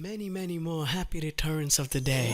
Many more happy returns of the day.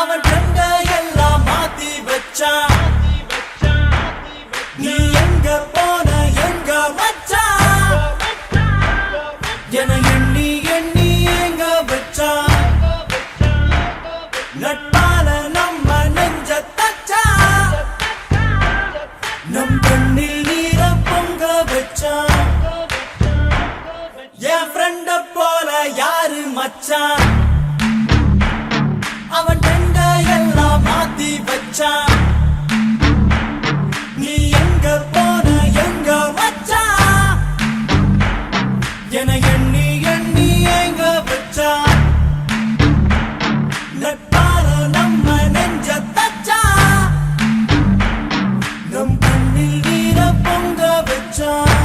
அவன் கண்ட எல்லாம் மாத்தி வச்சான். நீ எங்க போன எங்க மச்சான் என எண்ணி எண்ணி எங்க வச்சான். நட்பால நம்ம நெஞ்ச தச்சான். நம் கண்ணில் நீர பொங்க வச்சான். என் ஃப்ரெண்ட போல யாரு மச்சான். அவன் கண்ட எல்லாம் மாத்தி வச்சான். நீ எங்க போன எங்க மச்சான் என எண்ணி எண்ணி எங்க வச்சான். நட்பால நம்ம நெஞ்ச தச்சான். நம் கண்ணில் நீர பொங்க வச்சான்.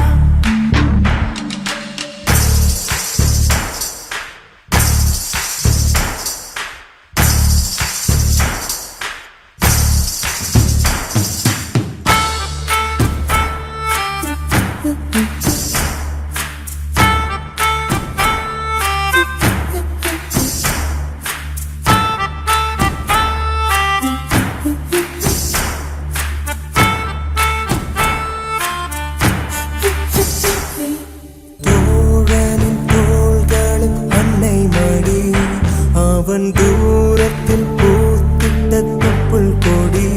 அவன் தூரத்தில் பூத்திட்ட தொப்புள் கொடி.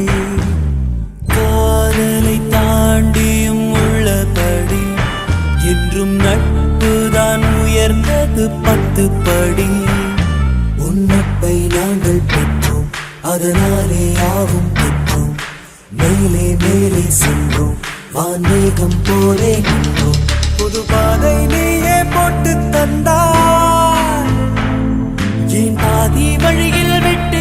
காதலை தாண்டியும் உள்ளபடி என்றும் நட்புதான் உயர்ந்தது 10 படி. உன்னப்பை நாங்கள் பெற்றோம், அதனாலே யாவும் பெற்றோம். மேலே மேலே சென்றோம், வான்மேகம் போலே நின்றோம். புது பாதை நீயே போட்டு தந்தாய். என் பாதி வழியில் விட்டு